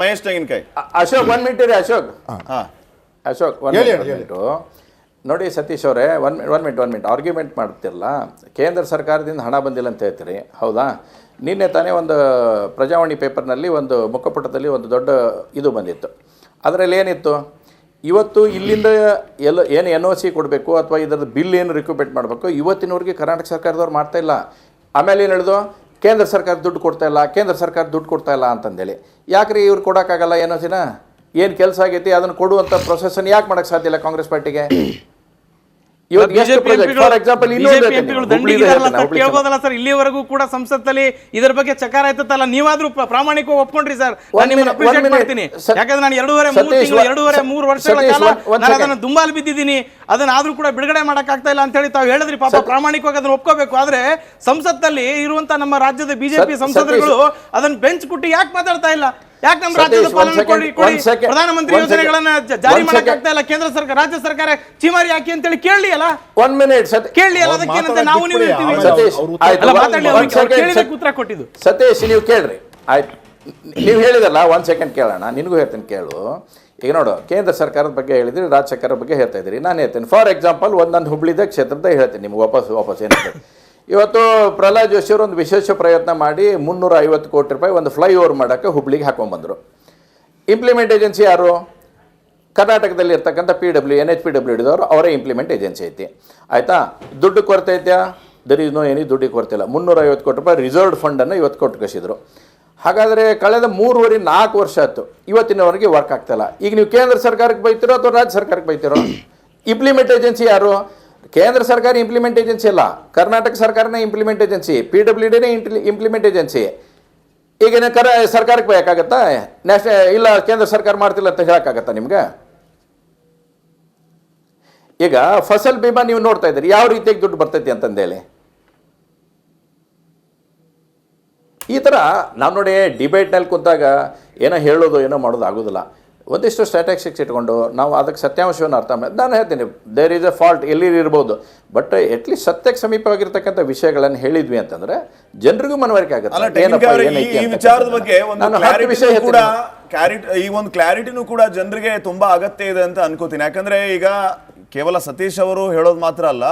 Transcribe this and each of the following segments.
ಮಹೇಶ್ ತೆಂಗಿನಕಾಯಿ. ಅಶೋಕ್ 1 ಮಿನಿಟ್ ರೀ. ಅಶೋಕ್ 1 ಮಿನಿಟ್ ನೋಡಿ. ಸತೀಶ್ ಅವರೇ, ಒನ್ ಮಿನಿಟ್ ಆರ್ಗ್ಯುಮೆಂಟ್ ಮಾಡ್ತಿರಲ್ಲ. ಕೇಂದ್ರ ಸರ್ಕಾರದಿಂದ ಹಣ ಬಂದಿಲ್ಲ ಅಂತ ಹೇಳ್ತೀರಿ, ಹೌದಾ? ನಿನ್ನೆ ತಾನೇ ಒಂದು ಪ್ರಜಾವಾಣಿ ಪೇಪರ್ನಲ್ಲಿ ಒಂದು ಮುಖಪುಟದಲ್ಲಿ ಒಂದು ದೊಡ್ಡ ಇದು ಬಂದಿತ್ತು. ಅದರಲ್ಲಿ ಏನಿತ್ತು, ಇವತ್ತು ಇಲ್ಲಿಂದ ಏನು NOC ಕೊಡಬೇಕು ಅಥವಾ ಇದರದ್ದು ಬಿಲ್ ಏನು ರಿಕ್ರೂಟ್ಮೆಂಟ್ ಮಾಡಬೇಕು, ಇವತ್ತಿನವರೆಗೆ ಕರ್ನಾಟಕ ಸರ್ಕಾರದವ್ರು ಮಾಡ್ತಾ ಇಲ್ಲ. ಆಮೇಲೆ ಏನು ಹೇಳಿದು, ಕೇಂದ್ರ ಸರ್ಕಾರ ದುಡ್ಡು ಕೊಡ್ತಾ ಇಲ್ಲ ಅಂತಂದೇಳಿ. ಯಾಕ್ರಿ ಇವ್ರು ಕೊಡೋಕ್ಕಾಗಲ್ಲ NOCನ? ಏನು ಕೆಲಸ ಆಗೈತಿ ಅದನ್ನು ಕೊಡುವಂಥ ಪ್ರೊಸೆಸನ್ನು ಯಾಕೆ ಮಾಡೋಕ್ಕೆ ಸಾಧ್ಯ ಇಲ್ಲ ಕಾಂಗ್ರೆಸ್ ಪಾರ್ಟಿಗೆ? ಕೇಳ್ಬೋದಲ್ಲ ಸರ್, ಇಲ್ಲಿವರೆಗೂ ಕೂಡ ಸಂಸತ್ತಲ್ಲಿ ಇದರ ಬಗ್ಗೆ ಚಕಾರ ಆಯ್ತಲ್ಲ, ನೀವಾದ್ರೂ ಪ್ರಾಮಾಣಿಕವಾಗಿ ಒಪ್ಕೊಂಡ್ರಿ ಸರ್. ನಿಮ್ಮನ್ನು ಅಪ್ರಿಷಿಯೇಟ್ ಮಾಡ್ತೀನಿ. ಯಾಕಂದ್ರೆ ನಾನು 2.5-3 ವರ್ಷಗಳ ಕಾಲ ನಾನು ಅದನ್ನು ದುಂಬಾಲು ಬಿದ್ದಿದ್ದೀನಿ. ಅದನ್ನಾದ್ರೂ ಕೂಡ ಬಿಡುಗಡೆ ಮಾಡಕ್ ಆಗ್ತಾ ಇಲ್ಲ ಅಂತ ಹೇಳಿ ತಾವು ಹೇಳಿದ್ರಿ. ಪಾಪ ಪ್ರಾಮಾಣಿಕವಾಗಿ ಅದನ್ನ ಒಪ್ಕೋಬೇಕು. ಆದ್ರೆ ಸಂಸತ್ತಲ್ಲಿ ಇರುವಂತ ನಮ್ಮ ರಾಜ್ಯದ ಬಿಜೆಪಿ ಸಂಸದರುಗಳು ಅದನ್ನ ಬೆಂಚ್ ಕುಟ್ಟಿ ಯಾಕೆ ಮಾತಾಡ್ತಾ ಇಲ್ಲ? ಯಾಕೆ ನಮ್ಮ ರಾಜ್ಯದ ಪಾಲನೆ ಪ್ರಧಾನಮಂತ್ರಿ ಯೋಜನೆಗಳನ್ನ ಜಾರಿ ಮಾಡಕ್ ಆಗ್ತಾ ಇಲ್ಲ? ಕೇಂದ್ರ ಸರ್ಕಾರ, ರಾಜ್ಯ ಸರ್ಕಾರ ಚೀಮಾರಿ ಹಾಕಿ ಅಂತ ಹೇಳಿ ಕೇಳಲಿ ಅಲ್ಲ? 1 ಮಿನಿಟ್ ಕೇಳಲಿ ಅಲ್ಲ? ಅದಕ್ಕೇನಂತೆ ನಾವು ನೀವು ಉತ್ತರ ಕೊಟ್ಟಿದ್ದು. ಸತೀಶ್ ನೀವು ಕೇಳ್ರಿ, ಆಯ್ತು. ನೀವು ಹೇಳಿದಲ್ಲ, 1 ಸೆಕೆಂಡ್ ಕೇಳೋಣ. ನಿನಗೂ ಹೇಳ್ತೀನಿ ಕೇಳು. ಈಗ ನೋಡು, ಕೇಂದ್ರ ಸರ್ಕಾರದ ಬಗ್ಗೆ ಹೇಳಿದ್ರಿ, ರಾಜ್ಯ ಸರ್ಕಾರದ ಬಗ್ಗೆ ಹೇಳ್ತಾ ಇದ್ರಿ. ನಾನು ಹೇಳ್ತೀನಿ ಫಾರ್ ಎಕ್ಸಾಂಪಲ್ ಒಂದೊಂದು ಹುಬ್ಳಿದ ಕ್ಷೇತ್ರದ ಹೇಳ್ತೀನಿ ನಿಮ್ಗೆ ವಾಪಸ್ ಏನಿದೆ. ಇವತ್ತು ಪ್ರಹ್ಲಾದ್ ಜೋಶಿ ಅವರು ಒಂದು ವಿಶೇಷ ಪ್ರಯತ್ನ ಮಾಡಿ 350 ಕೋಟಿ ರೂಪಾಯಿ ಒಂದು ಫ್ಲೈಓವರ್ ಮಾಡೋಕ್ಕೆ ಹುಬ್ಳಿಗೆ ಹಾಕೊಂಡ್ಬಂದರು. ಇಂಪ್ಲಿಮೆಂಟ್ ಏಜೆನ್ಸಿ ಯಾರು? ಕರ್ನಾಟಕದಲ್ಲಿ ಇರ್ತಕ್ಕಂಥ NHPW ಹಿಡಿದವರು, ಅವರೇ ಇಂಪ್ಲಿಮೆಂಟ್ ಏಜೆನ್ಸಿ ಐತಿ. ಆಯಿತಾ? ದುಡ್ಡು ಕೊರತೆ ಐತ್ಯಾ? ದರ್ ಇಸ್ ನೋ ಎನಿ ದುಡ್ಡಿಗೆ ಕೊರತೆ ಇಲ್ಲ. 350 ಕೋಟಿ ರೂಪಾಯಿ ರಿಸರ್ವ್ಡ್ ಫಂಡನ್ನು ಇವತ್ತು ಕೊಟ್ಟು ಕಳಿಸಿದ್ರು. ಹಾಗಾದರೆ ಕಳೆದ 3.5-4 ವರ್ಷ ಆಯ್ತು, ಇವತ್ತಿನವರೆಗೆ ವರ್ಕ್ ಆಗ್ತಾಯಿಲ್ಲ. ಈಗ ನೀವು ಕೇಂದ್ರ ಸರ್ಕಾರಕ್ಕೆ ಬೈತಿರೋ ಅಥವಾ ರಾಜ್ಯ ಸರ್ಕಾರಕ್ಕೆ ಬೈತಿರೋ? ಇಂಪ್ಲಿಮೆಂಟ್ ಏಜೆನ್ಸಿ ಯಾರು? ಕೇಂದ್ರ ಸರ್ಕಾರ ಇಂಪ್ಲಿಮೆಂಟ್ ಏಜೆನ್ಸಿ ಅಲ್ಲ, ಕರ್ನಾಟಕ ಸರ್ಕಾರನೇ ಇಂಪ್ಲಿಮೆಂಟ್ ಏಜೆನ್ಸಿ, PWDನೇ ಇಂಪ್ಲಿಮೆಂಟ್ ಏಜೆನ್ಸಿ. ಈಗೇನು ಸರ್ಕಾರಕ್ಕೆ ಬೇಕಾಗತ್ತಾ? ಇಲ್ಲ ಕೇಂದ್ರ ಸರ್ಕಾರ ಮಾಡ್ತಿಲ್ಲ ಅಂತ ಹೇಳಕ್ಕಾಗತ್ತಾ ನಿಮ್ಗೆ? ಈಗ ಫಸಲ್ ಬಿಮಾ ನೀವು ನೋಡ್ತಾ ಇದ್ದೀರಿ, ಯಾವ ರೀತಿಯಾಗಿ ದುಡ್ಡು ಬರ್ತೈತಿ ಅಂತಂದೇಳಿ. ಈ ಥರ ನಾವು ನೋಡಿ ಡಿಬೇಟ್ನಲ್ಲಿ ಕೂತಾಗ ಏನೋ ಹೇಳೋದು ಏನೋ ಮಾಡೋದು ಆಗೋದಿಲ್ಲ. ಒಂದಿಷ್ಟು ಸ್ಟ್ಯಾಟಿಸ್ಟಿಕ್ಸ್ ಇಟ್ಕೊಂಡು ನಾವು ಅದಕ್ಕೆ ಸತ್ಯಾಂಶವನ್ನು ಅರ್ಥ ಮಾಡಿ ನಾನು ಹೇಳ್ತೀನಿ, ದೇರ್ ಈಸ್ ಎ ಫಾಲ್ಟ್ ಎಲ್ಲಿ ಇರ್ಬೋದು, ಬಟ್ ಅಟ್ಲೀಸ್ಟ್ ಸತ್ಯಕ್ಕೆ ಸಮೀಪವಾಗಿರ್ತಕ್ಕಂಥ ವಿಷಯಗಳನ್ನು ಹೇಳಿದ್ವಿ ಅಂತಂದ್ರೆ ಜನರಿಗೂ ಮನವರಿಕೆ ಆಗುತ್ತೆ. ಈ ವಿಚಾರದ ಬಗ್ಗೆ ಈ ಒಂದು ಕ್ಲಾರಿಟಿನೂ ಕೂಡ ಜನರಿಗೆ ತುಂಬಾ ಅಗತ್ಯ ಇದೆ ಅಂತ ಅನ್ಕೋತೀನಿ. ಯಾಕಂದ್ರೆ ಈಗ ಕೇವಲ ಸತೀಶ್ ಅವರು ಹೇಳೋದು ಮಾತ್ರ ಅಲ್ಲ,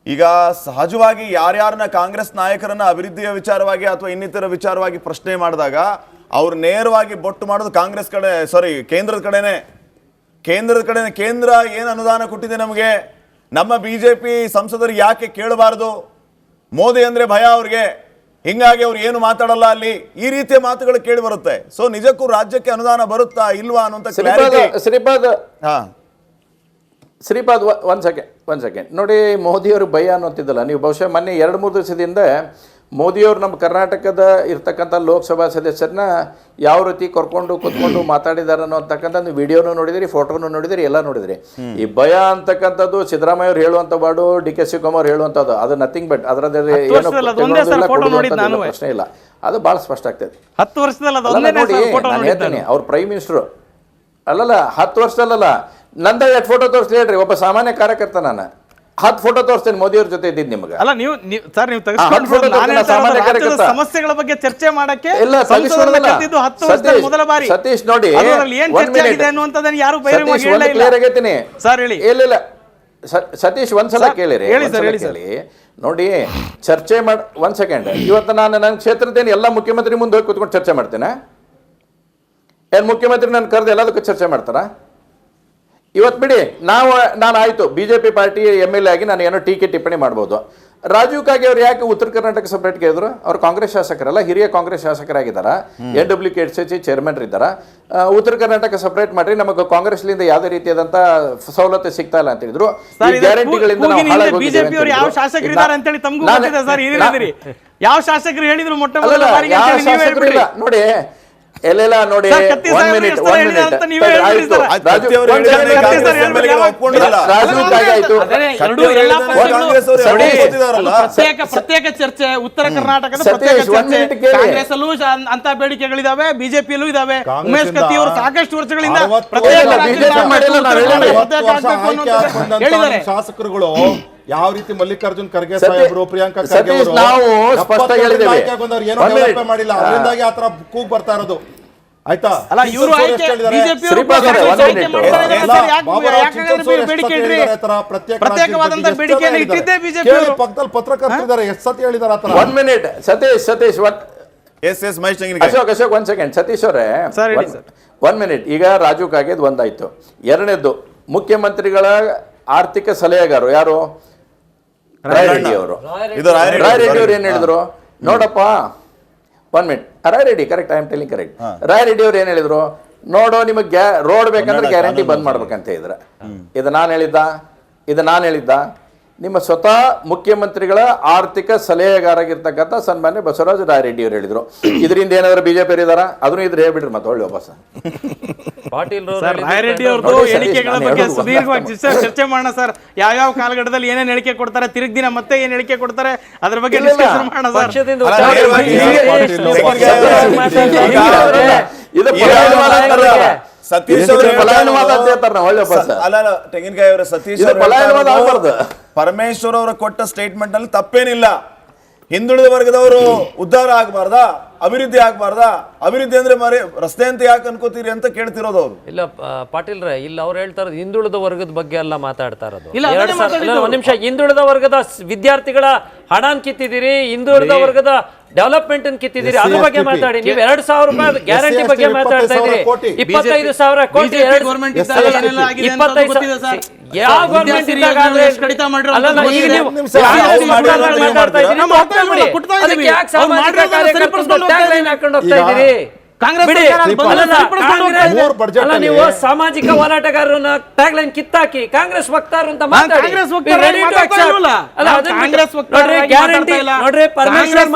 ಈಗ ಸಹಜವಾಗಿ ಯಾರ್ಯಾರನ್ನ ಕಾಂಗ್ರೆಸ್ ನಾಯಕರನ್ನ ಅಭಿವೃದ್ಧಿಯ ವಿಚಾರವಾಗಿ ಅಥವಾ ಇನ್ನಿತರ ವಿಚಾರವಾಗಿ ಪ್ರಶ್ನೆ ಮಾಡಿದಾಗ ಅವ್ರು ನೇರವಾಗಿ ಬೊಟ್ಟು ಮಾಡೋದು ಕಾಂಗ್ರೆಸ್ ಕಡೆ, ಕೇಂದ್ರದ ಕಡೆನೆ. ಕೇಂದ್ರ ಏನು ಅನುದಾನ ಕೊಟ್ಟಿದೆ ನಮಗೆ, ನಮ್ಮ ಬಿಜೆಪಿ ಸಂಸದರು ಯಾಕೆ ಕೇಳಬಾರದು? ಮೋದಿ ಅಂದ್ರೆ ಭಯ ಅವ್ರಿಗೆ, ಹಿಂಗಾಗಿ ಅವ್ರು ಏನು ಮಾತಾಡಲ್ಲ ಅಲ್ಲಿ, ಈ ರೀತಿಯ ಮಾತುಗಳು ಕೇಳಿ ಬರುತ್ತೆ. ಸೊ ನಿಜಕ್ಕೂ ರಾಜ್ಯಕ್ಕೆ ಅನುದಾನ ಬರುತ್ತಾ ಇಲ್ವಾ ಅನ್ನುವಂಥ ಶ್ರೀಪಾದ್ ಒಂದ್ ಸೆಕೆಂಡ್ ನೋಡಿ. ಮೋದಿಯವರು ಭಯ ಅನ್ನೋಂತಿದ್ದಲ್ಲ, ನೀವು ಬಹುಶಃ ಮೊನ್ನೆ 2-3 ದಿವಸದಿಂದ ಮೋದಿಯವರು ನಮ್ಮ ಕರ್ನಾಟಕದ ಇರ್ತಕ್ಕಂಥ ಲೋಕಸಭಾ ಸದಸ್ಯರನ್ನ ಯಾವ ರೀತಿ ಕೂತ್ಕೊಂಡು ಮಾತಾಡಿದಾರೆ ಅನ್ನೋತಕ್ಕಂಥ ವಿಡಿಯೋನು ನೋಡಿದಿರಿ, ಫೋಟೋನು ನೋಡಿದಿರಿ, ಎಲ್ಲ ನೋಡಿದಿರಿ. ಈ ಭಯ ಅಂತಕ್ಕಂಥದ್ದು ಸಿದ್ದರಾಮಯ್ಯ ಅವರು ಹೇಳುವಂಥ ಬಾಡು, DK ಶಿವಕುಮಾರ್ ಹೇಳುವಂಥದ್ದು, ಅದು ನಥಿಂಗ್ ಬಟ್ ಅದರದಲ್ಲಿ ಏನು ಪ್ರಶ್ನೆ ಇಲ್ಲ, ಅದು ಭಾಳ ಸ್ಪಷ್ಟ ಆಗ್ತದೆ. 10 ವರ್ಷದಲ್ಲಿ ನಾನು ಹೇಳ್ತೇನೆ, ಅವ್ರ ಪ್ರೈಮ್ ಮಿನಿಸ್ಟರ್ ಅಲ್ಲಲ್ಲ, 10 ವರ್ಷದಲ್ಲ, ನಂದ 8 ಫೋಟೋ ತೋರಿಸ್ಲಿ ಹೇಳ್ರಿ. ಒಬ್ಬ ಸಾಮಾನ್ಯ ಕಾರ್ಯಕರ್ತ ನಾನು 10 ಫೋಟೋ ತೋರಿಸ್ತೇನೆ ಮೋದಿಯವ್ರ ಜೊತೆ ಇದ್ದಿದ್ದು ನಿಮ್ಗೆ. ಅಲ್ಲ ನೀವು ಸಮಸ್ಯೆಗಳ ಬಗ್ಗೆ ಚರ್ಚೆ ಮಾಡಕ್ಕೆ ಮೊದಲ ಬಾರಿ ಸತೀಶ್ ನೋಡಿ ಇಲ್ಲ ಸತೀಶ್ ಒಂದ್ಸಲ ಕೇಳಿರಿ ನೋಡಿ, ಚರ್ಚೆ ಮಾಡಿ 1 ಸೆಕೆಂಡ್. ಇವತ್ತು ನಾನು ನನ್ನ ಕ್ಷೇತ್ರದೇನು ಎಲ್ಲ ಮುಖ್ಯಮಂತ್ರಿ ಮುಂದೆ ಹೋಗಿ ಕೂತ್ಕೊಂಡು ಚರ್ಚೆ ಮಾಡ್ತೇನೆ? ಏನು ಮುಖ್ಯಮಂತ್ರಿ ನನ್ನ ಕರೆದು ಎಲ್ಲದಕ್ಕೂ ಚರ್ಚೆ ಮಾಡ್ತಾರ? ಇವತ್ತು ಬಿಡಿ, ನಾನು ಆಯಿತು ಬಿಜೆಪಿ ಪಾರ್ಟಿ MLA ಆಗಿ ನಾನು ಏನೋ ಟೀಕೆ ಟಿಪ್ಪಣಿ ಮಾಡ್ಬೋದು. ರಾಜೀವ್ ಕಾಗೆ ಅವ್ರು ಯಾಕೆ ಉತ್ತರ ಕರ್ನಾಟಕ ಸಪ್ರೇಟ್ ಕೇಳಿದ್ರು? ಅವ್ರು ಕಾಂಗ್ರೆಸ್ ಶಾಸಕರಲ್ಲ, ಹಿರಿಯ ಕಾಂಗ್ರೆಸ್ ಶಾಸಕರಾಗಿದ್ದಾರ, NWKSH ಚೇರ್ಮನ್ ಇದ್ದಾರ. ಉತ್ತರ ಕರ್ನಾಟಕ ಸಪ್ರೇಟ್ ಮಾಡ್ರಿ, ನಮಗೆ ಕಾಂಗ್ರೆಸ್ಲಿಂದ ಯಾವುದೇ ರೀತಿಯಾದಂಥ ಸವಲತ್ತು ಸಿಗ್ತಾ ಇಲ್ಲ ಅಂತ ಹೇಳಿದ್ರು. ಗ್ಯಾರಂಟಿಗಳಿಂದ ಯಾವ ಶಾಸಕರು ಹೇಳಿದ್ರು ನೋಡಿ ಎಲ್ಲ ನೋಡಿ. ಪ್ರತ್ಯೇಕ ಚರ್ಚೆ ಉತ್ತರ ಕರ್ನಾಟಕದ ಕಾಂಗ್ರೆಸ್ ಅಲ್ಲೂ ಅಂತ ಬೇಡಿಕೆಗಳಿದಾವೆ, ಬಿಜೆಪಿಯಲ್ಲೂ ಇದಾವೆ. ಉಮೇಶ್ ಕತ್ತಿ ಅವರು ಸಾಕಷ್ಟು ವರ್ಷಗಳಿಂದ ಶಾಸಕರುಗಳು ಯಾವ ರೀತಿ ಮಲ್ಲಿಕಾರ್ಜುನ್ ಖರ್ಗೆ ಸತೀಶ್, ಸಾಹೇಬರು ಪ್ರಿಯಾಂಕಾ ಖರ್ಗೆ ಸತೀಶ್, ಅವರು ನಾವು ಸ್ಪಷ್ಟ ಹೇಳಿದ್ದೇವೆ. ಏನೋ ಡೆವಲಪ್ ಮಾಡಿಲ್ಲ, ಅದರಿಂದಾಗಿ ಆತರ ಕೂಗ್ ಬರ್ತಾ ಇರೋದು. ಆಯ್ತಾ? ಅಲ್ಲ ಇವರು ಪ್ರತ್ಯೇಕವಾದಂತ ಬೇಡಿಕೆಯನ್ನು ಇಟ್ಟಿದ್ದೇ ಬಿಜೆಪಿ ಪಕ್ಕದಲ್ಲಿ ಪತ್ರಕರ್ತರಿದ್ದಾರೆ, ಎಷ್ಟು ಸತಿ ಹೇಳಿದಾರೆ ಆತರ. 1 minute ಸತೀಶ್ ಎಸ್ ಮಹೇಶ್ ತೆಂಗಿನಕಾಯಿ. ಅಶೋಕ್ 1 second ಸತೀಶ್ ಅವರೇ, ಸರ್, ಹೇಳಿ ಸರ್. 1 minute. ಈಗ ರಾಜು ಕಾಗೇದ್ ಒಂದಾಯ್ತು. ಎರಡನೇದ್ದು ಮುಖ್ಯಮಂತ್ರಿಗಳ ಆರ್ಥಿಕ ಸಲಹೆಗಾರರು ಯಾರು? ರಾಯರೆಡ್ಡಿ ಅವರು. ಇದು ರಾಯರೆಡ್ಡಿ ಅವರು ಏನ್ ಹೇಳಿದ್ರು ನೋಡಪ್ಪ, 1 minute. Rayareddy correct, I am telling correct. Rayareddy ಅವ್ರು ಏನ್ ಹೇಳಿದ್ರು, ನೋಡೋ ನಿಮಗೆ ರೋಡ್ ಬೇಕಂದ್ರೆ ಗ್ಯಾರಂಟಿ ಬಂದ್ ಮಾಡ್ಬೇಕಂತ ಹೇಳಿದ್ರ. ಇದು ನಾನು ಹೇಳಿದ್ದ ನಿಮ್ಮ ಸ್ವತಃ ಮುಖ್ಯಮಂತ್ರಿಗಳ ಆರ್ಥಿಕ ಸಲಹೆಗಾರಾಗಿರ್ತಕ್ಕಂಥ ಸನ್ಮಾನ್ಯ ಬಸವರಾಜ ರಾಯರೆಡ್ಡಿ ಅವರು ಹೇಳಿದ್ರು. ಇದರಿಂದ ಏನಾದ್ರು ಬಿಜೆಪಿ ಇದಾರ ಅದನ್ನು ಇದ್ರೆ ಹೇಳ್ಬಿಡ್ರಿ ಮತ್ತೆ ಒಳ್ಳೆ ವಾಪಸ್. ಪಾಟೀಲ್ ರಾಯರೆಡ್ಡಿ ಅವ್ರದ್ದು ಹೇಳಿಕೆಗಳ ಬಗ್ಗೆ ಸುದೀರ್ಘವಾಗಿ ಚರ್ಚೆ ಮಾಡೋಣ ಸರ್. ಯಾವ ಕಾಲಘಟ್ಟದಲ್ಲಿ ಏನೇನ್ ಹೇಳಿಕೆ ಕೊಡ್ತಾರೆ, ತಿರುಗಿ ದಿನ ಮತ್ತೆ ಏನ್ ಹೇಳಿಕೆ ಕೊಡ್ತಾರೆ, ಅದ್ರ ಬಗ್ಗೆ ಡಿಸ್ಕಷನ್ ಮಾಡೋಣ ಸರ್. ಸತೀಶ್ ಅಲ್ಲ ತೆಂಗಿನಕಾಯಿ ಅವರ ಸತೀಶ್ ಪರಮೇಶ್ವರ್ ಅವರ ಕೊಟ್ಟ ಸ್ಟೇಟ್ಮೆಂಟ್ ನಲ್ಲಿ ತಪ್ಪೇನಿಲ್ಲ. ಹಿಂದುಳಿದ ವರ್ಗದವರು ಉದ್ಧಾರ ಆಗಬಾರ್ದಾ, ಅಭಿವೃದ್ಧಿ ಆಗಬಾರ್ದಾ? ಅಭಿವೃದ್ಧಿ ಅಂದ್ರೆ ರಸ್ತೆ ಅಂತ ಯಾಕೆ ಅನ್ಕೋತೀರಿ ಅಂತ ಕೇಳ್ತಿರೋದು ಅವ್ರು. ಇಲ್ಲ ಪಾಟೀಲ್ ರೇ, ಇಲ್ಲ ಅವ್ರು ಹೇಳ್ತಾ ಇರೋದು ಹಿಂದುಳಿದ ವರ್ಗದ ಬಗ್ಗೆ ಎಲ್ಲ ಮಾತಾಡ್ತಾ ಇರೋದು. ಇಲ್ಲ, ಒಂದ್ ನಿಮಿಷ, ಹಿಂದುಳಿದ ವರ್ಗದ ವಿದ್ಯಾರ್ಥಿಗಳ ಹಣನ್ ಕಿತ್ತಿದ್ದೀರಿ, ಹಿಂದುಳಿದ ವರ್ಗದ ಡೆವಲಪ್ಮೆಂಟ್ ಅನ್ನು ಕಿತ್ತಿದ್ದೀರಿ, ಅದ್ರ ಬಗ್ಗೆ ಮಾತಾಡಿ. ನೀವು 2,000 ರೂಪಾಯಿ ಗ್ಯಾರಂಟಿ ಬಗ್ಗೆ ಮಾತಾಡ್ತಾ ಇದ್ದೀರಿ. 25,000 ಕೋಟಿ ಯಾವ ಗೌರ್ಮೆಂಟ್ ನೀವು ಸಾಮಾಜಿಕ ಹೋರಾಟಗಾರರನ್ನ ಟ್ಯಾಗ್ ಲೈನ್ ಕಿತ್ತಾಕಿ ಕಾಂಗ್ರೆಸ್ ವಕ್ತಾರರು ಅಂತ ಮಾತಾಡಿ. ನೋಡ್ರಿ, ಪರಮೇಶ್ವರ್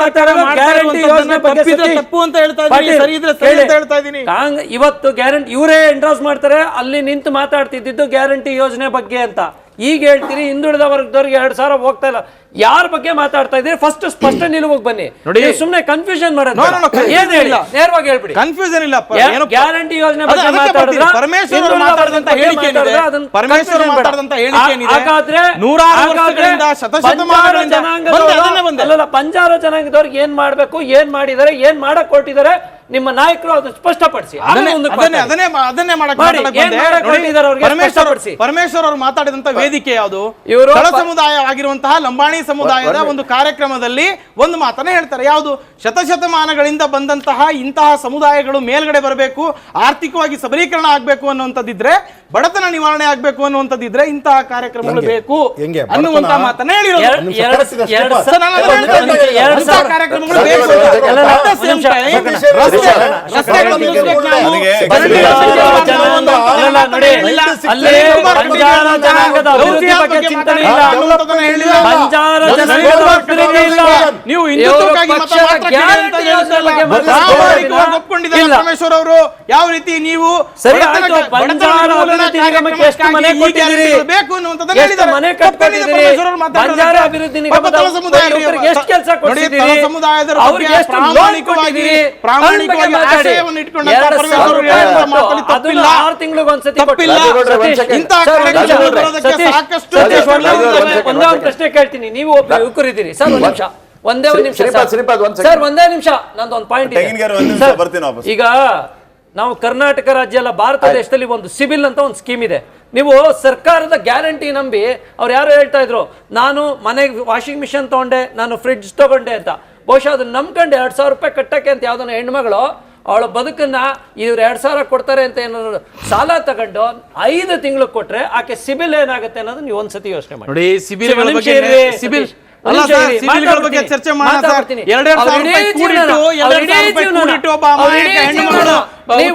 ಇವತ್ತು ಗ್ಯಾರಂಟಿ ಇವರೇ ಎಂಡ್ರಾಸ್ ಮಾಡ್ತಾರೆ, ಅಲ್ಲಿ ನಿಂತು ಮಾತಾಡ್ತಿದ್ದು ಗ್ಯಾರಂಟಿ ಯೋಜನೆ ಬಗ್ಗೆ ಅಂತ. ಈಗ ಹೇಳ್ತೀರಿ ಹಿಂದುಳಿದ ವರ್ಗದವ್ರಿಗೆ 2,000 ಹೋಗ್ತಾ ಇಲ್ಲ. ಯಾರ ಬಗ್ಗೆ ಮಾತಾಡ್ತಾ ಇದ್ದೀರಿ ಫಸ್ಟ್ ಸ್ಪಷ್ಟ ನಿಲುವಿಗೆ ಬನ್ನಿ. ಸುಮ್ಮನೆ ಕನ್ಫ್ಯೂಷನ್ ಮಾಡೋದು ಏನ್ ಹೇಳಿ, ನೇರವಾಗಿ ಹೇಳ್ಬಿಡಿ. ಕನ್ಫ್ಯೂಷನ್ ಇಲ್ಲ. ಗ್ಯಾರಂಟಿ ಯೋಜನೆ ಬಗ್ಗೆ ಮಾತಾಡಿದ್ರೆ ಪರಮೇಶ್ವರ್ ಮಾತಾಡಿದಂತ ಹೇಳಿಕೆ ಏನಿದೆ, ಪರಮೇಶ್ವರ್ ಮಾತಾಡಿದಂತ ಹೇಳಿಕೆ ಏನಿದೆ, ನೂರಾರು ವರ್ಷಗಳಿಂದ ಶತಶತಮಾನಗಳಿಂದ ಅಲ್ಲಲ್ಲ, ಬಂಜಾರ ಜನಾಂಗದವ್ರಿಗೆ ಏನ್ ಮಾಡ್ಬೇಕು, ಏನ್ ಮಾಡಿದ್ದಾರೆ, ಏನ್ ಮಾಡಕ್ ಹೊರಟಿದ್ದಾರೆ ನಿಮ್ಮ ನಾಯಕರು ಅದು ಸ್ಪಷ್ಟಪಡಿಸಿ. ಪರಮೇಶ್ವರ್ ಅವರು ಮಾತಾಡಿದಂತ ವೇದಿಕೆ ಯಾವುದು? ತಳ ಸಮುದಾಯ ಆಗಿರುವಂತಹ ಲಂಬಾಣಿ ಸಮುದಾಯದ ಒಂದು ಕಾರ್ಯಕ್ರಮದಲ್ಲಿ ಒಂದು ಮಾತನ್ನ ಹೇಳ್ತಾರೆ. ಯಾವುದು? ಶತಶತಮಾನಗಳಿಂದ ಬಂದಂತಹ ಇಂತಹ ಸಮುದಾಯಗಳು ಮೇಲ್ಗಡೆ ಬರಬೇಕು, ಆರ್ಥಿಕವಾಗಿ ಸಬಲೀಕರಣ ಆಗ್ಬೇಕು ಅನ್ನುವಂಥದ್ದಿದ್ರೆ, ಬಡತನ ನಿವಾರಣೆ ಆಗ್ಬೇಕು ಅನ್ನುವಂಥದ್ದಿದ್ರೆ ಇಂತಹ ಕಾರ್ಯಕ್ರಮಗಳು ಬೇಕು ಅನ್ನುವಂತ ಮಾತನ್ನ ಹೇಳಿರೋದು. ಕಾರ್ಯಕ್ರಮಗಳು ಬೇಕು. ನೀವು ಪರಮೇಶ್ವರ್ ಅವರು ಯಾವ ರೀತಿ ನೀವು ಬೇಕು ಪ್ರಶ್ನೆ ಕೇಳ್ತೀನಿ, ನೀವು ಯುವಕರಿದ್ದೀರಿ ಸರ್. ಒಂದೇ ನಿಮಿಷ ಸರ್, ಒಂದೇ ನಿಮಿಷ, ನಂದೊಂದು ಪಾಯಿಂಟ್. ಈಗ ನಾವು ಕರ್ನಾಟಕ ರಾಜ್ಯ ಅಲ್ಲ, ಭಾರತ ದೇಶದಲ್ಲಿ ಒಂದು ಸಿಬಿಲ್ ಅಂತ ಒಂದು ಸ್ಕೀಮ್ ಇದೆ. ನೀವು ಸರ್ಕಾರದ ಗ್ಯಾರಂಟಿ ನಂಬಿ ಅವ್ರು ಯಾರು ಹೇಳ್ತಾ ಇದ್ರು, ನಾನು ಮನೆಗೆ ವಾಷಿಂಗ್ ಮಿಷಿನ್ ತಗೊಂಡೆ, ನಾನು ಫ್ರಿಡ್ಜ್ ತಗೊಂಡೆ ಅಂತ. ಬಹುಶಃ ಅದನ್ನ ನಂಬ್ಕೊಂಡು 2,000 ರೂಪಾಯಿ ಕಟ್ಟಕ್ಕೆ ಅಂತ ಯಾವ್ದನ್ನ ಹೆಣ್ಮಗಳು ಅವಳ ಬದುಕನ್ನ ಇವ್ರು 2,000 ಕೊಡ್ತಾರೆ ಅಂತ ಏನಾದ್ರು ಸಾಲ ತಗೊಂಡು 5 ತಿಂಗಳು ಕೊಟ್ರೆ ಆಕೆ ಸಿಬಿಲ್ ಏನಾಗುತ್ತೆ ಅನ್ನೋದು ನೀವು ಒಂದ್ಸತಿ ಯೋಚನೆ ಮಾಡಿ. ನೋಡಿ, ಸಿಬಿಲ್ ಬಗ್ಗೆ ಚರ್ಚೆ ಮಾಡೋಣ.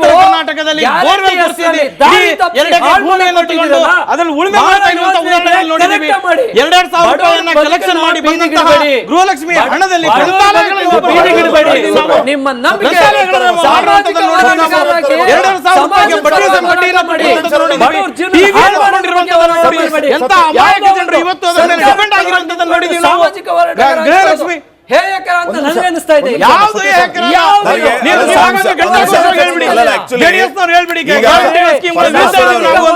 ಕರ್ನಾಟಕದಲ್ಲಿ ಗೃಹಲಕ್ಷ್ಮಿ ಹಣದಲ್ಲಿ ನಿಮ್ಮ ನಂಬಿಕೆ ಗೃಹಲಕ್ಷ್ಮಿ ಹೇಯಕರ ಅಂತ ನನಗೆ ಅನಿಸ್ತಾ ಇದೆ. ಅಲ್ಲ, actually JDS ನವರು ಹೇಳ್ಬಿಡಿ ಈಗ ಗ್ಯಾರಂಟಿಗಳ ಸ್ಕೀಮ್ಗಳ ವಿರುದ್ಧ ನಾವು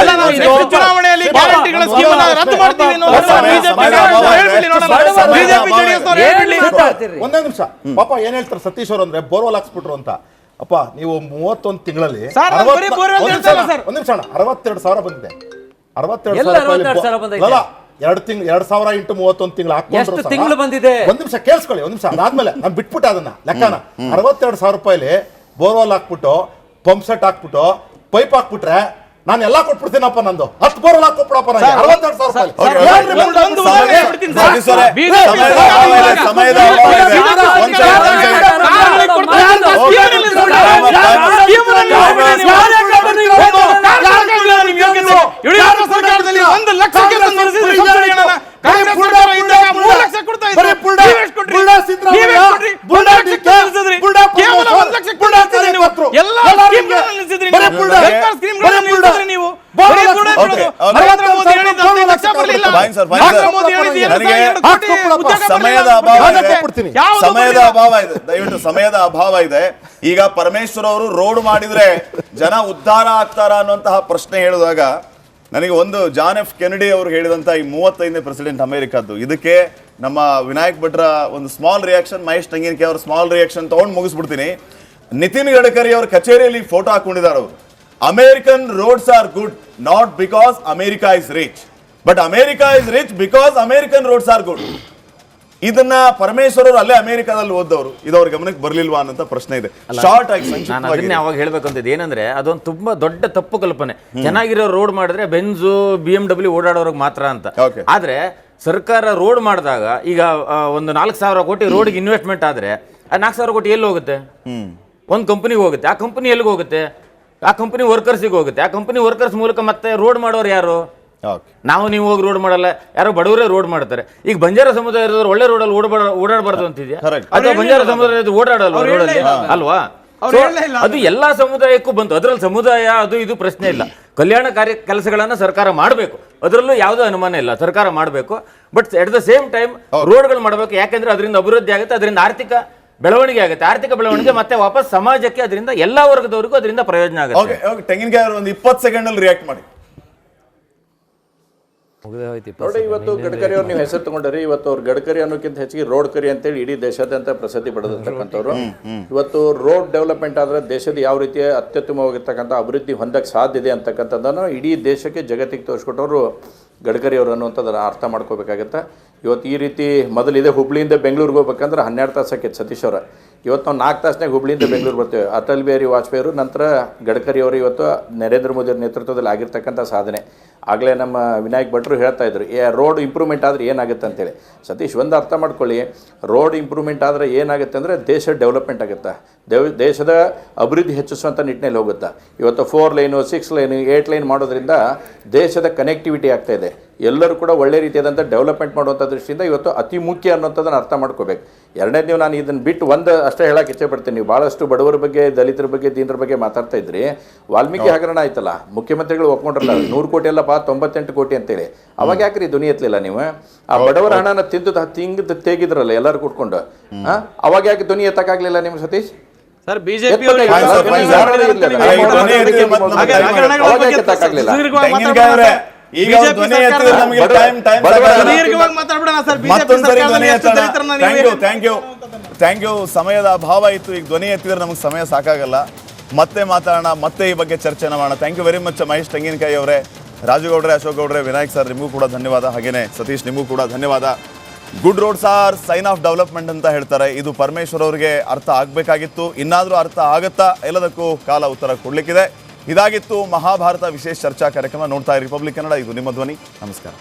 ಅಲ್ಲ, ನಾವು next ಚುನಾವಣೆಯಲ್ಲಿ ಗ್ಯಾರಂಟಿಗಳ ಸ್ಕೀಮ್ ಅನ್ನ ರದ್ದು ಮಾಡ್ತೀವಿ ಅನ್ನೋ ಬಿಜೆಪಿ JDS ನವರು ಹೇಳ್ಬಿಡಿ. ಒಂದೇ ನಿಮಿಷ ಪಾಪ ಏನ್ ಹೇಳ್ತಾರೆ ಸತೀಶ್ ಅವರು ಅಂದ್ರೆ ಬೋರ್ವೆಲ್ ಹಾಕ್ಸ್ಬಿಟ್ರು ಅಂತ. ಅಪ್ಪ ನೀವು 31 ತಿಂಗಳಲ್ಲಿ ಸರ್, ನಾನು ಬರೀ borewell ಹೇಳ್ತಾ ಇಲ್ಲ ಸರ್. ಒಂದ್ ನಿಮಿಷ 62,000 ಬಂದಿದೆ. 62,000 ಎಲ್ಲ 62,000 ಬಂದೈತೆ. ಅಲ್ಲ 2,000 ಇಂಟು 31 ತಿಂಗಳು ಎಷ್ಟು ತಿಂಗಳು ಬಂದಿದೆ? ಒಂದ್ ನಿಮಿಷ ಕೇಳಿಸ್ಕೊಳ್ಳಿ, ಒಂದ್ ನಿಮಿಷ ಅದಾದ್ಮೇಲೆ ನಾನು ಬಿಟ್ಬಿಟ್ಟೆ ಅದನ್ನ ಲೆಕ್ಕನ. 62,000 ರೂಪಾಯಿಲಿ ಬೋರ್ವೆಲ್ ಹಾಕ್ಬಿಟ್ಟು ಪಂಪ್ ಸೆಟ್ ಹಾಕ್ಬಿಟ್ಟು ಪೈಪ್ ಹಾಕ್ಬಿಟ್ರೆ ನಾನು ಎಲ್ಲಾ ಕೊಟ್ಬಿಡ್ತೀನಪ್ಪ. ನಂದು 10 ಬೋರ್ವೆಲ್ ಹಾಕೊಟ್ಬಿಡಪ್ಪ. 62,000 ಸರ್ಕಾರದಲ್ಲಿ 1 ಲಕ್ಷಕ್ಕೆ ತಂದಿರಿಸಿದ್ರಿ ಸಬ್ಸಿಡಿ ಹಣನ. ಕಾಂಗ್ರೆಸ್ ಸರ್ಕಾರ ಇದ್ದಾಗ 3 ಲಕ್ಷ ಕೊಡ್ತಾ ಇದ್ರು. ಕೇವಲ 1 ಲಕ್ಷ ಕೊಡ್ತಾ ನೀವು. ಎಲ್ಲ ಸ್ಕೀಮ್ಗಳನ್ನು ನಿಲ್ಲಿಸಿದ್ರಿ ನೀವು. ಸರ್ಕಾರ ಸ್ಕೀಮ್ಗಳನ್ನು ನಿಲ್ಲಿಸಿದ್ರಿ ನೀವು. ಬರೀ ಬುಡ ಬಿಡೋದು. ನರೇಂದ್ರ ಮೋದಿ ಹೇಳಿದ 10 ಲಕ್ಷ ಬರಲಿಲ್ಲ. ನರೇಂದ್ರ ಮೋದಿ ಹೇಳಿದ 2 ಕೋಟಿ ಉದ್ಯೋಗ ಸಮಯದ ಅಭಾವ ಇದೆ. ಸಮಯದ ಅಭಾವ ಇದೆ, ದಯವಿಟ್ಟು ಸಮಯದ ಅಭಾವ ಇದೆ. ಈಗ ಪರಮೇಶ್ವರ್ ಅವರು ರೋಡ್ ಮಾಡಿದ್ರೆ ಜನ ಉದ್ಧಾರ ಆಗ್ತಾರ ಅನ್ನುವಂತಹ ಪ್ರಶ್ನೆ ಹೇಳಿದಾಗ ನನಗೆ ಒಂದು ಜಾನ್ ಎಫ್ ಕೆನಡಿ ಅವರು ಹೇಳಿದಂತ ಈ 35ನೇ ಪ್ರೆಸಿಡೆಂಟ್ ಅಮೆರಿಕದ್ದು, ಇದಕ್ಕೆ ನಮ್ಮ ವಿನಾಯಕ್ ಭಟ್ರ ಒಂದು ಸ್ಮಾಲ್ ರಿಯಾಕ್ಷನ್, ಮಹೇಶ್ ಟಂಗಿನಕೆ ಅವರ ಸ್ಮಾಲ್ ರಿಯಾಕ್ಷನ್ ತಗೊಂಡು ಮುಗಿಸ್ಬಿಡ್ತೀನಿ. ನಿತಿನ್ ಗಡ್ಕರಿ ಅವ್ರ ಕಚೇರಿಯಲ್ಲಿ ಫೋಟೋ ಹಾಕೊಂಡಿದ್ದಾರೆ ಅವರು. American roads are good not because America is rich, but America is rich because American roads are good. ಇದನ್ನ ಪರಮೇಶ್ವರ್ ಅವರು ಅಲ್ಲೇ ಅಮೆರಿಕಾದಲ್ಲಿ ಓದವರು, ಇದು ಅವ್ರ ಗಮನಕ್ಕೆ ಬರ್ಲಿಲ್ವಾ ಅನ್ನೋ ಪ್ರಶ್ನೆ ಇದೆ. ಶಾರ್ಟ್ ಆಗಿ ನಾನು ಅದನ್ನೇ ಅವಾಗ ಹೇಳ್ಬೇಕಂತಿದ್ದು ಏನಂದ್ರೆ ಅದೊಂದು ತುಂಬಾ ದೊಡ್ಡ ತಪ್ಪು ಕಲ್ಪನೆ. ಚೆನ್ನಾಗಿರೋ ರೋಡ್ ಮಾಡಿದ್ರೆ ಬೆಂಜು BMW ಓಡಾಡೋರ್ಗೆ ಮಾತ್ರ ಅಂತ. ಆದ್ರೆ ಸರ್ಕಾರ ರೋಡ್ ಮಾಡಿದಾಗ ಈಗ ಒಂದು 4,000 ಕೋಟಿ ರೋಡ್ಗೆ ಇನ್ವೆಸ್ಟ್ಮೆಂಟ್ ಆದ್ರೆ ಆ 4,000 ಕೋಟಿ ಎಲ್ಲಿ ಹೋಗುತ್ತೆ? ಒಂದು ಕಂಪನಿಗೆ ಹೋಗುತ್ತೆ. ಆ ಕಂಪನಿ ಎಲ್ಲಿಗೆ ಹೋಗುತ್ತೆ? ಆ ಕಂಪನಿ ವರ್ಕರ್ಸಿಗೆ ಹೋಗುತ್ತೆ. ಆ ಕಂಪನಿ ವರ್ಕರ್ಸ್ ಮೂಲಕ ಮತ್ತೆ ರೋಡ್ ಮಾಡೋರು ಯಾರು? ನಾವು ನೀವು ಹೋಗಿ ರೋಡ್ ಮಾಡಲ್ಲ, ಯಾರೋ ಬಡವರೇ ರೋಡ್ ಮಾಡ್ತಾರೆ. ಈಗ ಬಂಜಾರ ಸಮುದಾಯದವರು ಒಳ್ಳೆ ರೋಡಲ್ಲಿ ಓಡಾಡಬಾರ್ದು ಅಂತಿದ್ಯಾ? ಅಥವಾ ಬಂಜಾರ ಸಮುದಾಯದ ಓಡಾಡಲ್ವಾ ರೋಡಲ್ಲಿ? ಅಲ್ವಾ? ಅದು ಎಲ್ಲಾ ಸಮುದಾಯಕ್ಕೂ ಬಂತು. ಅದರಲ್ಲಿ ಸಮುದಾಯ ಅದು ಇದು ಪ್ರಶ್ನೆ ಇಲ್ಲ. ಕಲ್ಯಾಣ ಕೆಲಸಗಳನ್ನ ಸರ್ಕಾರ ಮಾಡಬೇಕು, ಅದರಲ್ಲೂ ಯಾವುದೇ ಅನುಮಾನ ಇಲ್ಲ, ಸರ್ಕಾರ ಮಾಡಬೇಕು. But at the same time ರೋಡ್ಗಳು ಮಾಡಬೇಕು. ಯಾಕೆಂದ್ರೆ ಅದರಿಂದ ಅಭಿವೃದ್ಧಿ ಆಗುತ್ತೆ, ಅದರಿಂದ ಆರ್ಥಿಕ ಬೆಳವಣಿಗೆ ಆಗುತ್ತೆ. ಆರ್ಥಿಕ ಬೆಳವಣಿಗೆ ಮತ್ತೆ ವಾಪಸ್ ಸಮಾಜಕ್ಕೆ ಅದರಿಂದ ಎಲ್ಲಾ ವರ್ಗದವರಿಗೂ ಅದರಿಂದ ಪ್ರಯೋಜನ ಆಗುತ್ತೆ. ತೆಂಗಿನಕಾಯಿ ಅವರು ಒಂದು 20 ಸೆಕೆಂಡ್ ಅಲ್ಲಿ ರಿಯಾಕ್ಟ್ ಮಾಡಿ. ನೋಡಿ, ಇವತ್ತು ಗಡ್ಕರಿ ಅವ್ರು ನೀವು ಹೆಸರು ತಗೊಂಡ್ರಿ. ಇವತ್ತು ಅವ್ರು ಗಡ್ಕರಿ ಅನ್ನೋಕ್ಕಿಂತ ಹೆಚ್ಚಿಗೆ ರೋಡ್ ಕರಿ ಅಂತೇಳಿ ಇಡೀ ದೇಶಾದ್ಯಂತ ಪ್ರಸಿದ್ಧಿ ಪಡೆದಿರ್ತಕ್ಕಂಥವ್ರು. ಇವತ್ತು ರೋಡ್ ಡೆವಲಪ್ಮೆಂಟ್ ಆದ್ರೆ ದೇಶದ ಯಾವ ರೀತಿಯ ಅತ್ಯುತ್ತಮವಾಗಿರ್ತಕ್ಕಂಥ ಅಭಿವೃದ್ಧಿ ಹೊಂದಕ್ಕೆ ಸಾಧ್ಯ ಇದೆ ಅಂತಕ್ಕಂಥದ್ದನ್ನು ಇಡೀ ದೇಶಕ್ಕೆ ಜಗತ್ತಿಗೆ ತೋರಿಸ್ಕೊಟ್ಟವರು ಗಡ್ಕರಿ ಅವರು ಅನ್ನುವಂಥದ್ದನ್ನು ಅರ್ಥ ಮಾಡ್ಕೋಬೇಕಾಗತ್ತೆ. ಇವತ್ತು ಈ ರೀತಿ ಮೊದಲಿದೆ ಹುಬ್ಳಿಯಿಂದ ಬೆಂಗಳೂರಿಗೆ ಹೋಗ್ಬೇಕಂದ್ರೆ 12 ತಾಸು ಆಕೈತೆ ಸತೀಶ್ ಅವರ. ಇವತ್ತು ನಾವು 4 ತಾಸನಾಗ ಹುಬ್ಳಿಯಿಂದ ಬೆಂಗಳೂರು ಬರ್ತೇವೆ. ಅಟಲ್ ಬಿಹಾರಿ ವಾಜಪೇಯಿ ಅವರು, ನಂತರ ಗಡ್ಕರಿ ಅವರು, ಇವತ್ತು ನರೇಂದ್ರ ಮೋದಿ ಅವರ ನೇತೃತ್ವದಲ್ಲಿ ಆಗಿರ್ತಕ್ಕಂಥ ಸಾಧನೆ. ಆಗಲೇ ನಮ್ಮ ವಿನಾಯಕ್ ಭಟ್ರು ಹೇಳ್ತಾ ಇದ್ರು, ರೋಡ್ ಇಂಪ್ರೂವ್ಮೆಂಟ್ ಆದರೆ ಏನಾಗುತ್ತೆ ಅಂತೇಳಿ. ಸತೀಶ್ ಒಂದು ಅರ್ಥ ಮಾಡ್ಕೊಳ್ಳಿ, ರೋಡ್ ಇಂಪ್ರೂವ್ಮೆಂಟ್ ಆದರೆ ಏನಾಗುತ್ತೆ ಅಂದರೆ ದೇಶ ಡೆವಲಪ್ಮೆಂಟ್ ಆಗುತ್ತೆ, ದೇಶದ ಅಭಿವೃದ್ಧಿ ಹೆಚ್ಚಿಸುವಂಥ ನಿಟ್ಟಿನಲ್ಲಿ ಹೋಗುತ್ತೆ. ಇವತ್ತು 4 ಲೈನು 6 ಲೈನು 8 ಲೈನ್ ಮಾಡೋದ್ರಿಂದ ದೇಶದ ಕನೆಕ್ಟಿವಿಟಿ ಆಗ್ತಾ ಇದೆ. ಎಲ್ಲರೂ ಕೂಡ ಒಳ್ಳೆ ರೀತಿಯಾದಂಥ ಡೆವಲಪ್ಮೆಂಟ್ ಮಾಡುವಂಥ ದೃಷ್ಟಿಯಿಂದ ಇವತ್ತು ಅತಿ ಮುಖ್ಯ ಅನ್ನೋಂಥದ್ದನ್ನು ಅರ್ಥ ಮಾಡ್ಕೋಬೇಕು. ಎರಡನೇದು, ನೀವು ನಾನು ಇದನ್ನು ಬಿಟ್ಟು ಒಂದು ಅಷ್ಟೇ ಹೇಳಕ್ಕೆ ಇಚ್ಛೆಪಡ್ತೀನಿ. ನೀವು ಭಾಳಷ್ಟು ಬಡವರ ಬಗ್ಗೆ, ದಲಿತರ ಬಗ್ಗೆ, ದೀನರ ಬಗ್ಗೆ ಮಾತಾಡ್ತಾ ಇದ್ರಿ. ವಾಲ್ಮೀಕಿ ಹಗರಣ ಆಯ್ತಲ್ಲ, ಮುಖ್ಯಮಂತ್ರಿಗಳು ಒಪ್ಕೊಂಡ್ರಲ್ಲ 100 ಕೋಟಿ ಅಲ್ಲಪ್ಪ 98 ಕೋಟಿ ಅಂತೇಳಿ. ಅವಾಗ ಯಾಕ್ರಿ ಧ್ವನಿ ಎತ್ತಲಿಲ್ಲ ನೀವು? ಆ ಬಡವರ ಹಣನ ತಿಂದು ತೆಗಿದ್ರಲ್ಲ ಎಲ್ಲರೂ ಕೂತ್ಕೊಂಡು, ಅವಾಗ ಯಾಕೆ ಧ್ವನಿ ಎತ್ತಕ್ಕಾಗಲಿಲ್ಲ ನಿಮ್ಗೆ Satish? Sir BJP thank you. ಸಮಯದ ಅಭಾವ ಇತ್ತು, ಈಗ ಧ್ವನಿ ಎತ್ತಿದ್ರೆ ನಮಗೆ ಸಮಯ ಸಾಕಾಗಲ್ಲ. ಮತ್ತೆ ಮಾತಾಡೋಣ, ಮತ್ತೆ ಈ ಬಗ್ಗೆ ಚರ್ಚೆನ ಮಾಡೋಣ. Thank you very much Mahesh Tanginakayi ಅವರೇ, ರಾಜುಗೌಡ್ರೆ, ಅಶೋಕ್ ಗೌಡ್ರೆ, ವಿನಾಯಕ್ ಸರ್ ನಿಮಗೂ ಕೂಡ ಧನ್ಯವಾದ. ಹಾಗೇನೆ ಸತೀಶ್ ನಿಮಗೂ ಕೂಡ ಧನ್ಯವಾದ. Good roads are sign of development ಅಂತ ಹೇಳ್ತಾರೆ. ಇದು ಪರಮೇಶ್ವರ್ ಅವರಿಗೆ ಅರ್ಥ ಆಗಬೇಕಾಗಿತ್ತು. ಇನ್ನಾದರೂ ಅರ್ಥ ಆಗುತ್ತಾ? ಎಲ್ಲದಕ್ಕೂ ಕಾಲ ಉತ್ತರ ಕೊಡಲಿಕ್ಕಿದೆ. ಇದಾಗಿತ್ತು ಮಹಾಭಾರತ ವಿಶೇಷ ಚರ್ಚಾ ಕಾರ್ಯಕ್ರಮ. ನೋಡ್ತಾ ಇರಿ ರಿಪಬ್ಲಿಕ್ ಕನ್ನಡ, ಇದು ನಿಮ್ಮ ಧ್ವನಿ. ನಮಸ್ಕಾರ.